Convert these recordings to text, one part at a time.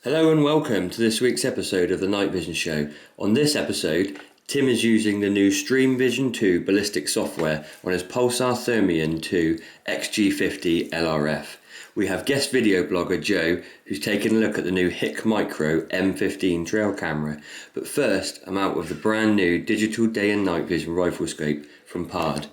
Hello and welcome to this week's episode of the Night Vision Show. On this episode, Tim is using the new Stream Vision 2 Ballistic software on his Pulsar Thermion 2 XG50 LRF. We have guest video blogger Joe, who's taken a look at the new HikMicro M15 Trail camera. But first, I'm out with the brand new digital day and night vision Riflescope from PARD.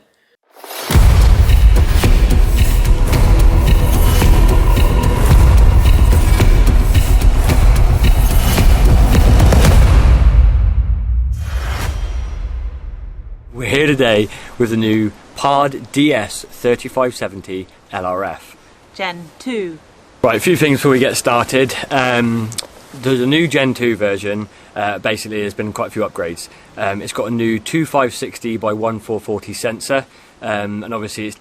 We're here today with the new PARD DS35 LRF. Gen 2. Right, a few things before we get started. There's a new Gen 2 version. Basically, there's been quite a few upgrades. It's got a new 2560 by 1440 sensor, and obviously it's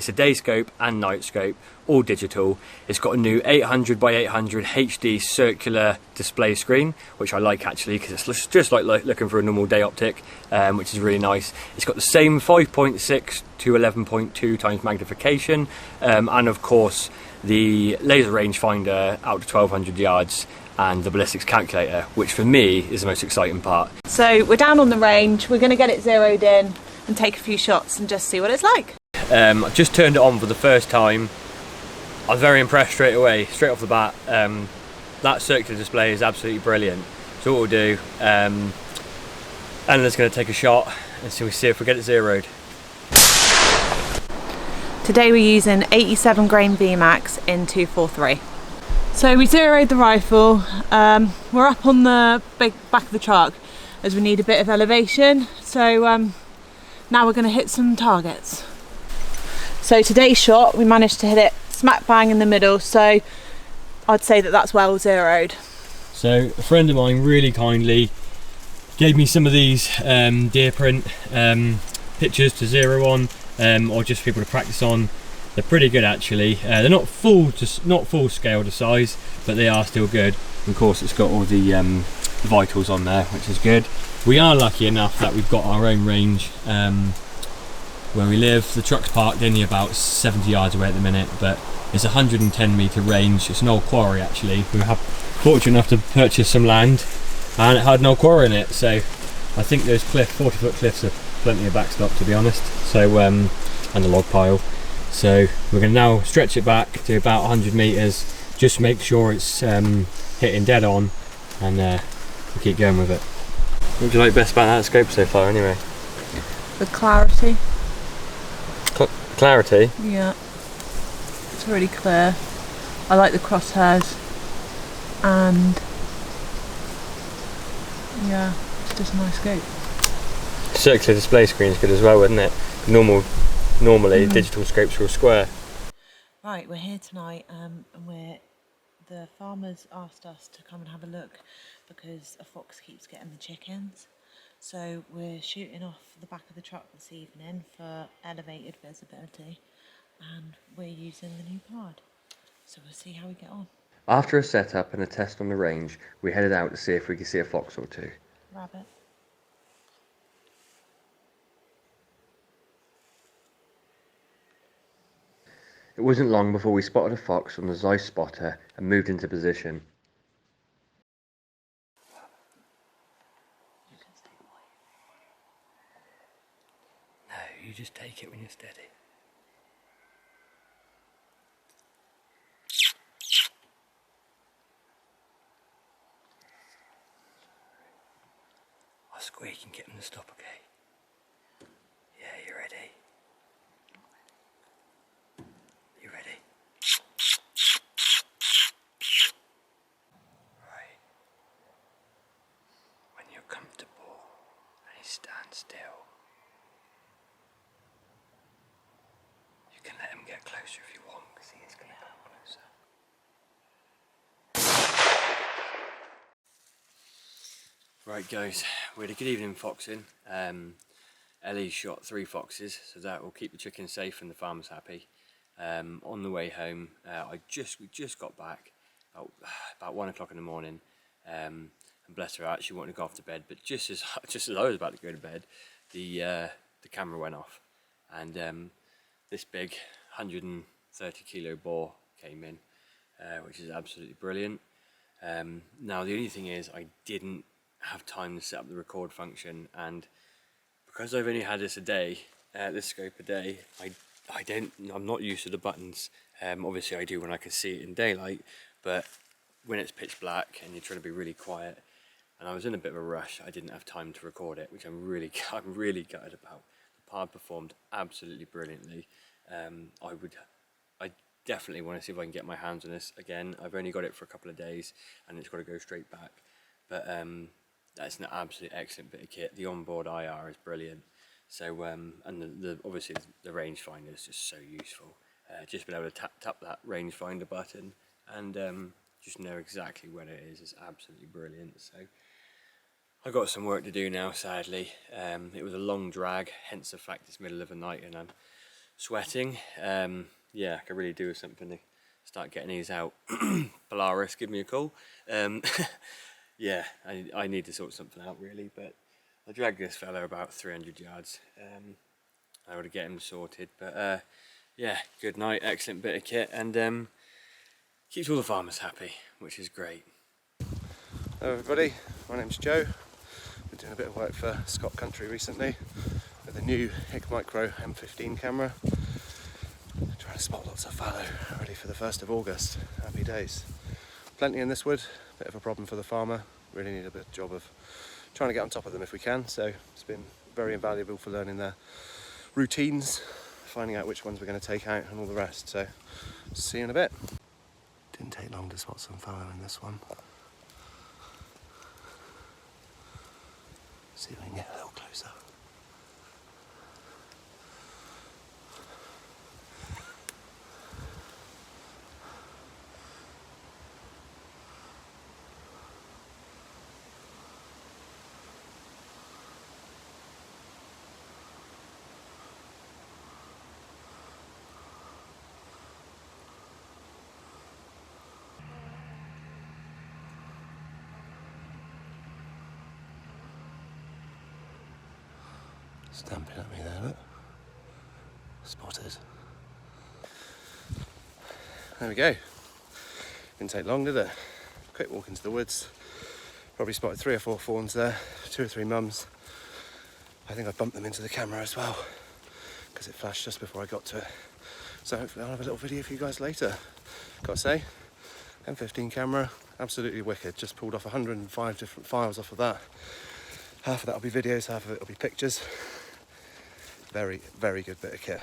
a day scope and night scope, all digital. It's got a new 800 by 800 HD circular display screen, which I like actually because it's just like looking for a normal day optic, which is really nice. It's got the same 5.6 to 11.2 times magnification, and of course the laser rangefinder out to 1200 yards and the ballistics calculator, which for me is the most exciting part. So we're down on the range, we're going to get it zeroed in and take a few shots and just see what it's like. I just turned it on for the first time. I was very impressed straight off the bat. That circular display is absolutely brilliant. So what we'll do, Anna's going to take a shot and see if we get it zeroed. Today we're using 87 grain VMAX in 243. So we zeroed the rifle. We're up on the big back of the truck as we need a bit of elevation. So now we're going to hit some targets. So today's shot, we managed to hit it smack bang in the middle. So I'd say that that's well zeroed. So a friend of mine really kindly gave me some of these deer print pictures to zero on, or just people to practice on. They're pretty good actually. They're not full scale to size, but they are still good. Of course, it's got all the vitals on there, which is good. We are lucky enough that we've got our own range where we live. The truck's parked only about 70 yards away at the minute, but it's a 110 metre range. It's an old quarry actually. We were fortunate enough to purchase some land and it had an old quarry in it, so I think those 40-foot cliffs are plenty of backstop, to be honest. So and a log pile. So we're going to now stretch it back to about 100 metres, just make sure it's hitting dead on, and we'll keep going with it. What do you like best about that scope so far anyway? The clarity. Clarity? Yeah. It's really clear. I like the crosshairs, and yeah, it's just a nice scope. Circular display screen is good as well, isn't it? Normally digital scopes are all square. Right, we're here tonight, and the farmers asked us to come and have a look because a fox keeps getting the chickens. So we're shooting off the back of the truck this evening for elevated visibility, and we're using the new PARD. So we'll see how we get on. After a setup and a test on the range, we headed out to see if we could see a fox or two. Rabbit. It wasn't long before we spotted a fox on the Zeiss spotter and moved into position. No, you just take it when you're steady. I'll squeak and get them to stop, okay? Yeah, you ready? You ready? Right. When you're comfortable and you stand still, you can let him get closer if you want, because he is going to come closer. Right guys, we had a good evening foxing. Ellie shot 3 foxes, so that will keep the chickens safe and the farmers happy. On the way home, we just got back about 1 o'clock in the morning, and bless her, I actually wanted to go off to bed, but just as I was about to go to bed, the camera went off, and this big 130 kilo boar came in, which is absolutely brilliant. Now the only thing is I didn't have time to set up the record function, and because I've only had this scope a day, I'm not used to the buttons. Obviously I do when I can see it in daylight, but when it's pitch black and you're trying to be really quiet, and I was in a bit of a rush, I didn't have time to record it, which I'm really gutted about. The PARD performed absolutely brilliantly. I definitely want to see if I can get my hands on this again. I've only got it for a couple of days and it's got to go straight back, but that's an absolute excellent bit of kit. The onboard IR is brilliant. So and obviously the rangefinder is just so useful. Just being able to tap that rangefinder button and just know exactly when it is absolutely brilliant. So I've got some work to do now, sadly. It was a long drag, hence the fact it's middle of the night and I'm sweating. Yeah, I could really do with something to start getting these out. Polaris, give me a call. Yeah, I need to sort something out really, but I dragged this fella about 300 yards. I would get him sorted, but yeah, good night, excellent bit of kit, and keeps all the farmers happy, which is great. Hello everybody, my name's Joe. Been doing a bit of work for Scott Country recently with the new HikMicro M15 camera. Trying to spot lots of fallow ready for the 1st of August. Happy days. Plenty in this wood, bit of a problem for the farmer. Really need a bit of job of trying to get on top of them if we can, so it's been very invaluable for learning their routines, finding out which ones we're going to take out and all the rest. So see you in a bit. Didn't take long to spot some fallow in this one. See if we can get a little closer. Stamping at me there, look. Spotted. There we go. Didn't take long, did it? Quick walk into the woods. Probably spotted 3 or 4 fawns there, 2 or 3 mums. I think I bumped them into the camera as well because it flashed just before I got to it. So hopefully I'll have a little video for you guys later. Gotta say, M15 camera, absolutely wicked. Just pulled off 105 different files off of that. Half of that will be videos, half of it will be pictures. Very, very good bit of kit.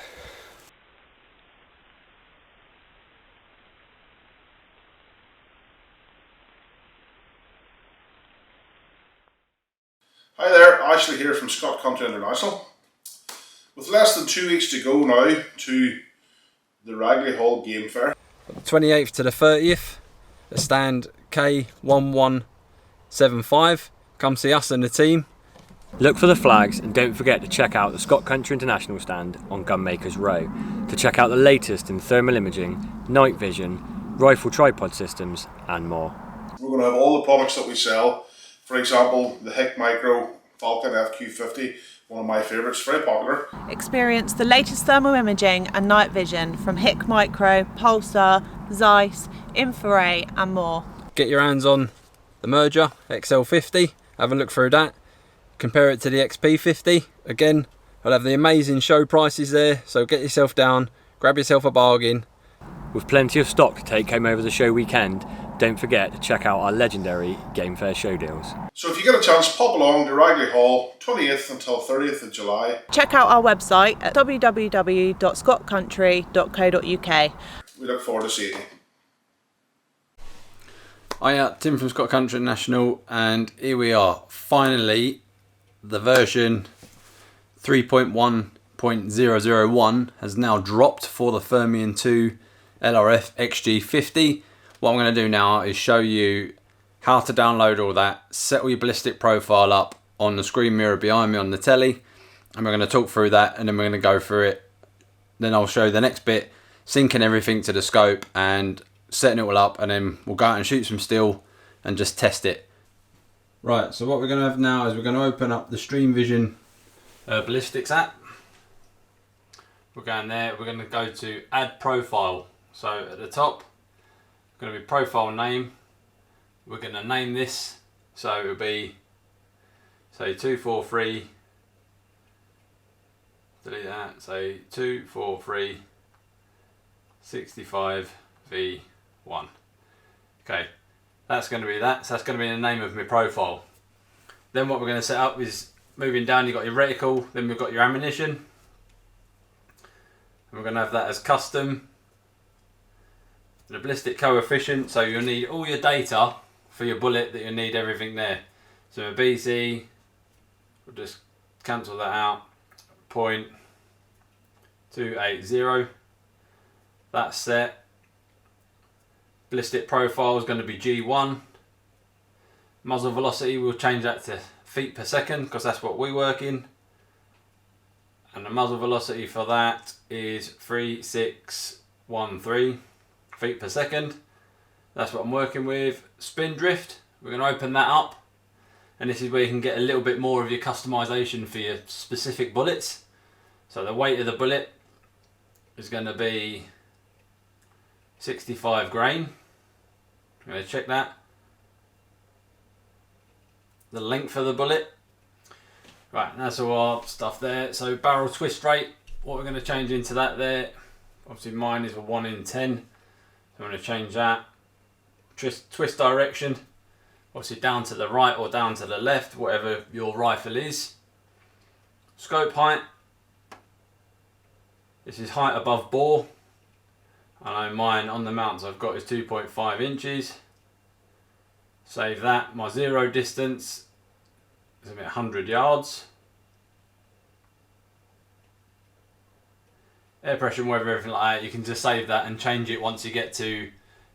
Hi there, Ashley here from Scott Country International. With less than 2 weeks to go now to the Ragley Hall Game Fair. 28th to the 30th, at stand K1175. Come see us and the team. Look for the flags and don't forget to check out the Scott Country International stand on Gunmakers Row to check out the latest in thermal imaging, night vision, rifle tripod systems and more. We're going to have all the products that we sell. For example, the HikMicro Falcon FQ50, one of my favourites, very popular. Experience the latest thermal imaging and night vision from HikMicro, Pulsar, Zeiss, Infrared and more. Get your hands on the Merger XL50, have a look through that. Compare it to the XP50. Again, I'll have the amazing show prices there, so get yourself down, grab yourself a bargain. With plenty of stock to take home over the show weekend, don't forget to check out our legendary Game Fair show deals. So if you get a chance, pop along to Ragley Hall, 20th until 30th of July. Check out our website at www.scottcountry.co.uk. We look forward to seeing you. Hiya, Tim from Scott Country International, and here we are, finally. The version 3.1.001 has now dropped for the Thermion 2 LRF XG50. What I'm going to do now is show you how to download all that, set all your ballistic profile up on the screen mirror behind me on the telly, and we're going to talk through that and then we're going to go through it. Then I'll show you the next bit, syncing everything to the scope and setting it all up, and then we'll go out and shoot some steel and just test it. Right, so what we're going to have now is we're going to open up the Stream Vision Ballistics app. We're going there, we're going to go to Add Profile. So at the top, going to be profile name, we're going to name this, so it'll be, say, 243, delete that, say 243 65 V1. Okay, that's going to be that, so that's going to be the name of my profile. Then what we're going to set up is, moving down, you've got your reticle, then we've got your ammunition, and we're going to have that as custom. The ballistic coefficient, so you'll need all your data for your bullet, that you need everything there. So a BZ, we'll just cancel that out, 0.280, that's set. Ballistic profile is going to be G1. Muzzle velocity, we'll change that to feet per second because that's what we work in. And the muzzle velocity for that is 3613 feet per second. That's what I'm working with. Spin drift, we're going to open that up. And this is where you can get a little bit more of your customization for your specific bullets. So the weight of the bullet is going to be 65 grain. I'm going to check that. The length of the bullet. Right, that's all our stuff there. So barrel twist rate, what we're going to change into that there. Obviously mine is a 1 in 10. So I'm going to change that. Twist direction, obviously down to the right or down to the left, whatever your rifle is. Scope height. This is height above bore. I know mine on the mounts I've got is 2.5 inches. Save that. My zero distance is about 100 yards. Air pressure and weather, everything like that, you can just save that and change it once you get to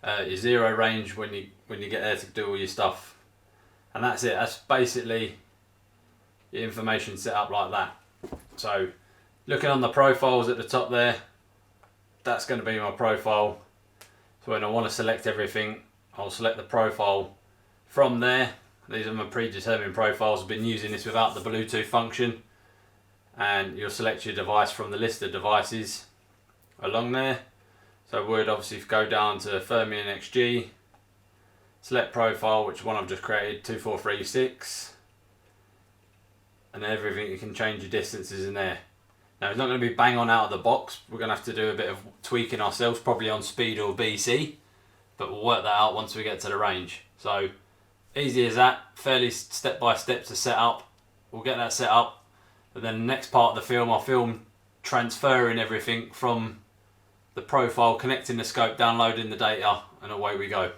your zero range when you get there to do all your stuff. And that's it. That's basically your information set up like that. So looking on the profiles at the top there, that's going to be my profile. So when I want to select everything, I'll select the profile from there. These are my predetermined profiles. I've been using this without the Bluetooth function. And you'll select your device from the list of devices along there. So I would obviously go down to Thermion XG, select profile, which one I've just created, 2436, and everything, you can change your distances in there. Now it's not going to be bang on out of the box, we're going to have to do a bit of tweaking ourselves, probably on speed or BC, but we'll work that out once we get to the range. So easy as that, fairly step by step to set up. We'll get that set up, and then the next part of the film, I'll film transferring everything from the profile, connecting the scope, downloading the data, and away we go.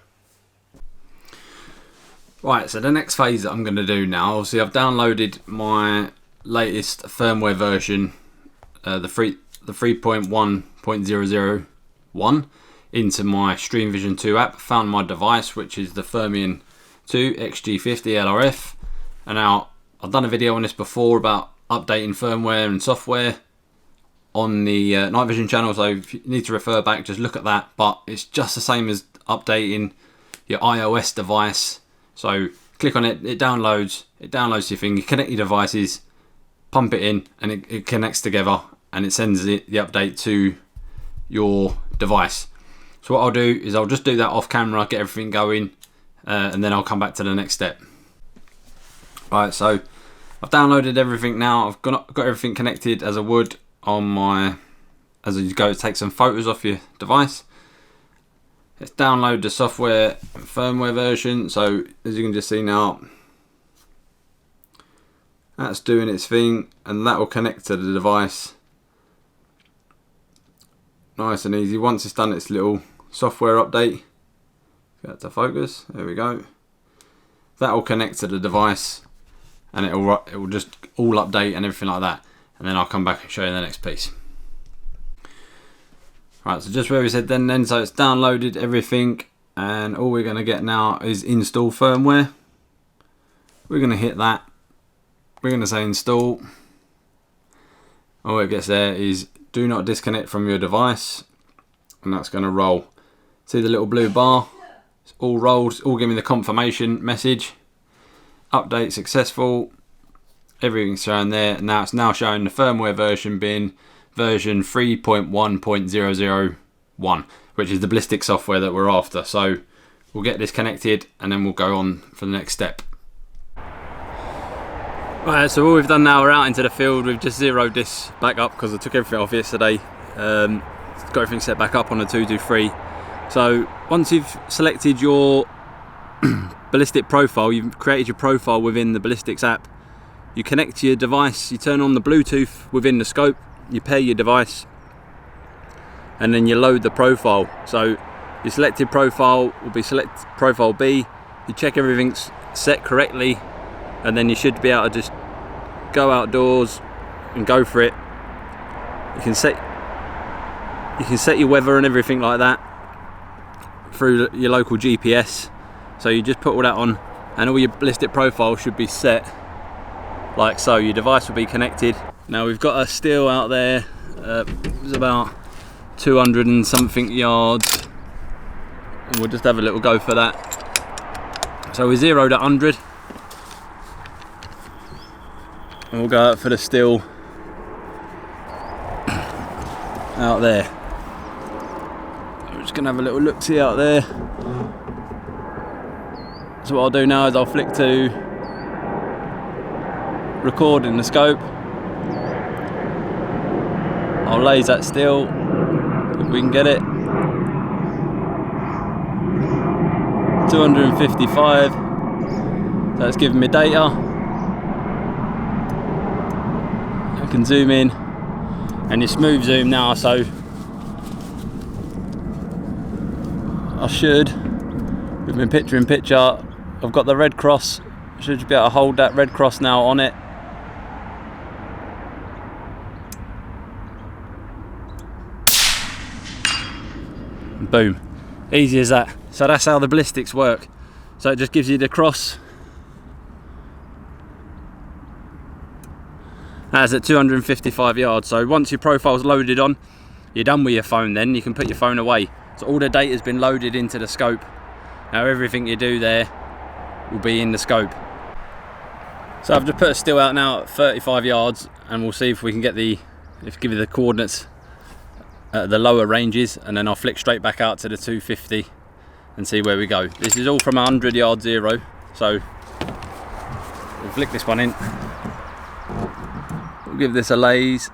Right, so the next phase that I'm going to do now, obviously I've downloaded my latest firmware version, the 3.1.001 into my Stream Vision 2 app, found my device, which is the Thermion 2 XG50 LRF, and now I've done a video on this before about updating firmware and software on the Night Vision channel, so if you need to refer back, just look at that. But it's just the same as updating your iOS device. So click on it, it downloads your thing, you connect your devices, pump it in, and it connects together, and it sends the update to your device. So what I'll do is I'll just do that off camera, get everything going, and then I'll come back to the next step. Right, so I've downloaded everything now. I've got everything connected as I would on my, as you go, take some photos off your device. Let's download the software and firmware version. So as you can just see now, that's doing its thing, and that will connect to the device nice and easy. Once it's done its little software update, get that to focus, there we go, that will connect to the device, and it will just all update and everything like that. And then I'll come back and show you the next piece. Right, so just where we said then, so it's downloaded everything, and all we're going to get now is install firmware. We're going to hit that. We're going to say install. All it gets there is do not disconnect from your device, and that's going to roll. See the little blue bar? It's all rolled. It's all giving me the confirmation message. Update successful. Everything's showing there. Now it's now showing the firmware version being version 3.1.001, which is the Ballistic software that we're after. So we'll get this connected and then we'll go on for the next step. Right, so all we've done now, we're out into the field. We've just zeroed this back up because I took everything off yesterday. Got everything set back up on a 223. So once you've selected your ballistic profile, you've created your profile within the Ballistics app, you connect your device, you turn on the Bluetooth within the scope, you pair your device, and then you load the profile. So your selected profile will be select profile B, you check everything's set correctly, and then you should be able to just go outdoors and go for it. You can set your weather and everything like that through your local GPS. So you just put all that on and all your ballistic profile should be set like so. Your device will be connected. Now we've got a steel out there, it's about 200 and something yards, and we'll just have a little go for that. So we zeroed at 100 and we'll go out for the steel out there. I'm just gonna have a little look see out there. So what I'll do now is I'll flick to record in the scope. I'll laze that still if we can get it. 255. So that's giving me data. I can zoom in, and you smooth zoom now, so I should, with my picture in picture, I've got the red cross, should be able to hold that red cross now on it. Boom, easy as that. So that's how the ballistics work. So it just gives you the cross. That's at 255 yards. So once your profile's loaded on, you're done with your phone then, you can put your phone away. So all the data's been loaded into the scope. Now everything you do there will be in the scope. So I've just put a still out now at 35 yards and we'll see if we can get give you the coordinates at the lower ranges, and then I'll flick straight back out to the 250 and see where we go. This is all from 100 yard zero. So we'll flick this one in. We'll give this a laze.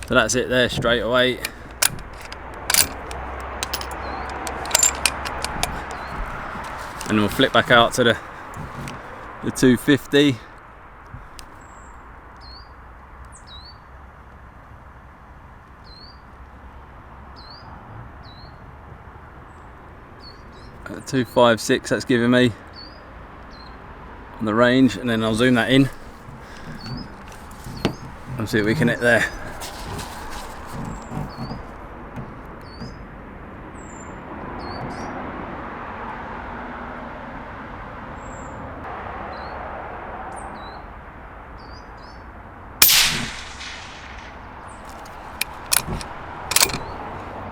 So that's it there straight away. And we'll flip back out to the 250. At 256 that's giving me on the range, and then I'll zoom that in and see what we can hit there.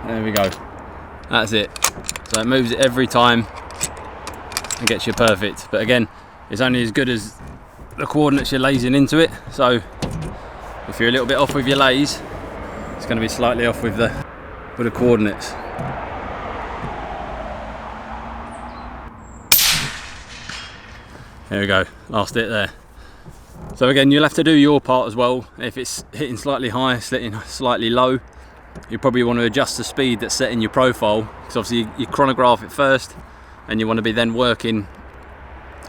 There we go, that's it. So it moves it every time and gets you perfect. But again, it's only as good as the coordinates you're lasing into it. So if you're a little bit off with your laze, it's going to be slightly off with the coordinates. There we go, last hit there. So again, you'll have to do your part as well. If it's hitting slightly high, hitting slightly low, you probably want to adjust the speed that's set in your profile, because obviously you chronograph it first and you want to be then working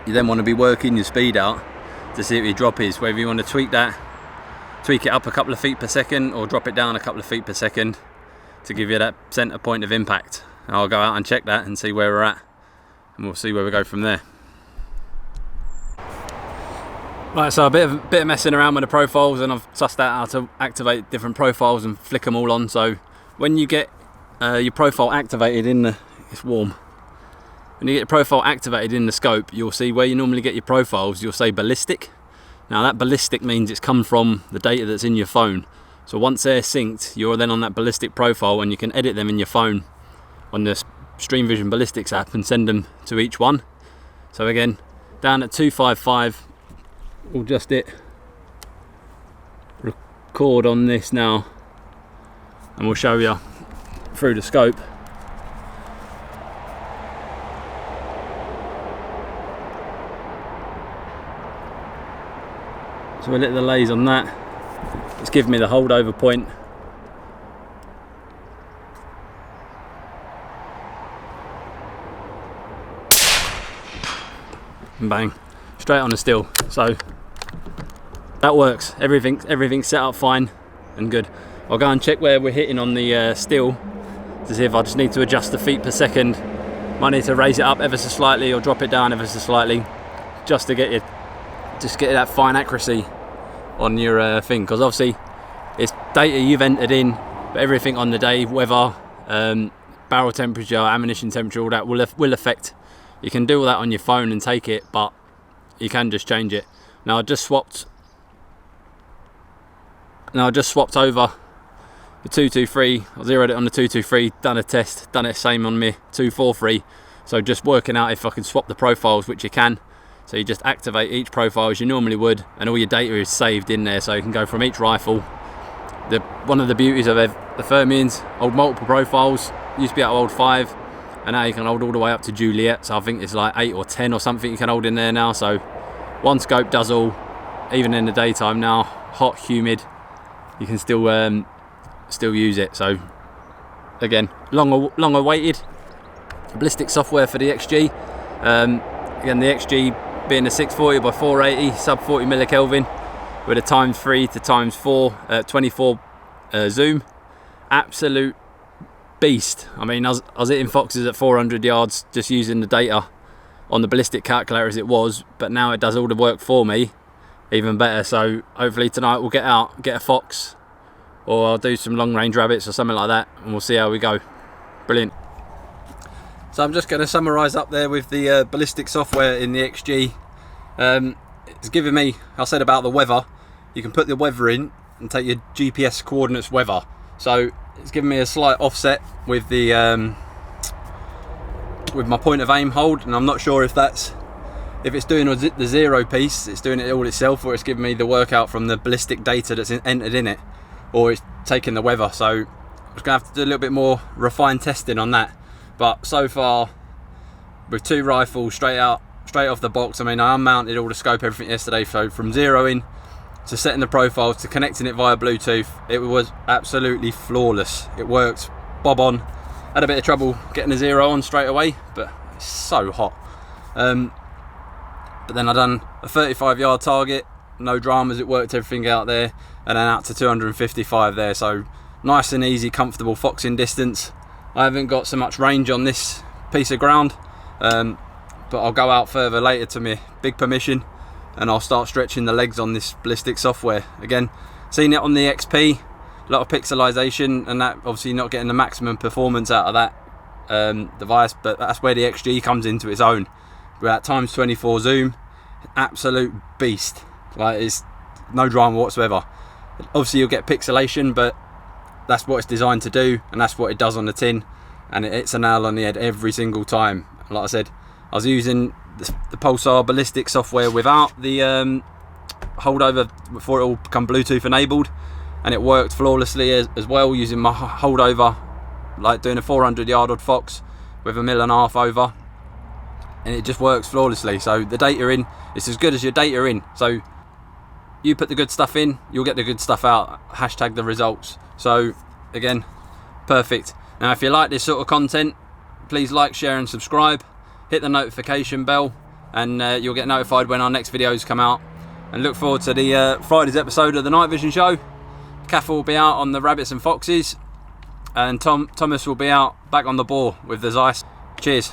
your speed out to see what your drop is, whether you want to tweak it up a couple of feet per second or drop it down a couple of feet per second to give you that center point of impact. And I'll go out and check that and see where we're at, and we'll see where we go from there. Right, so a bit of messing around with the profiles, and I've sussed out how to activate different profiles and flick them all on. So when you get your profile activated it's warm. When you get your profile activated in the scope, you'll see where you normally get your profiles, you'll say ballistic. Now that ballistic means it's come from the data that's in your phone. So once they're synced, you're then on that ballistic profile, and you can edit them in your phone on the Stream Vision Ballistics app and send them to each one. So again, down at 255, we'll just hit record on this now, and we'll show you through the scope. So we'll hit the lays on that. It's giving me the holdover point. And bang, straight on the still. So that works. Everything's set up fine and good. I'll go and check where we're hitting on the still to see if I just need to adjust the feet per second. Might need to raise it up ever so slightly or drop it down ever so slightly, just to get that fine accuracy on your thing, because obviously it's data you've entered in, but everything on the day, weather, barrel temperature, ammunition temperature, all that will affect. You can do all that on your phone and take it, but you can just change it. Now I just swapped over the 223. I zeroed it on the 223, done a test, done it same on me 243. So just working out if I can swap the profiles, which you can. So you just activate each profile as you normally would, and all your data is saved in there, so you can go from each rifle. One of the beauties of the Thermions, hold multiple profiles. Used to be able to hold 5, and now you can hold all the way up to Juliet. So I think it's like 8 or 10 or something you can hold in there now. So one scope does all, even in the daytime now, hot, humid, you can still use it. So again, long awaited ballistic software for the XG. Again, the XG being a 640 by 480 sub 40 millikelvin with a ×3 to ×4 24 zoom. Absolute beast. I mean, I was hitting foxes at 400 yards just using the data on the ballistic calculator as it was, but now it does all the work for me, even better. So hopefully tonight we'll get out, get a fox, or I'll do some long range rabbits or something like that, and we'll see how we go. Brilliant. So I'm just going to summarise up there with the ballistic software in the XG. It's giving me, I said about the weather, you can put the weather in and take your GPS coordinates weather. So it's giving me a slight offset with the with my point of aim hold, and I'm not sure if it's doing the 0 piece, it's doing it all itself, or it's giving me the workout from the ballistic data that's entered in it, or it's taking the weather. So I'm just going to have to do a little bit more refined testing on that. But so far, with 2 rifles straight off the box, I mean, I unmounted all the scope, everything yesterday, so from zeroing to setting the profiles to connecting it via Bluetooth, it was absolutely flawless. It worked bob on. Had a bit of trouble getting the 0 on straight away, but it's so hot. But then I done a 35-yard target, no dramas, it worked everything out there, and then out to 255 there, so nice and easy, comfortable foxing distance. I haven't got so much range on this piece of ground, but I'll go out further later to my big permission, and I'll start stretching the legs on this ballistic software. Again, seen it on the XP, a lot of pixelization, and that obviously not getting the maximum performance out of that device, but that's where the XG comes into its own. With that ×24 zoom, absolute beast. Like, it's no drama whatsoever. Obviously you'll get pixelation, but that's what it's designed to do, and that's what it does on the tin, and it hits a nail on the head every single time. Like I said, I was using the Pulsar Ballistics software without the holdover before it all become Bluetooth enabled, and it worked flawlessly as well, using my holdover, like doing a 400-yard odd fox with a 1.5 mil over, and it just works flawlessly. So the data in, it's as good as your data in. So you put the good stuff in, you'll get the good stuff out. Hashtag the results. So again, perfect. Now if you like this sort of content, please like, share and subscribe. Hit the notification bell, and you'll get notified when our next videos come out. And look forward to the Friday's episode of the Night Vision Show. Kaffel will be out on the rabbits and foxes, and Thomas will be out back on the boar with the Zeiss. Cheers.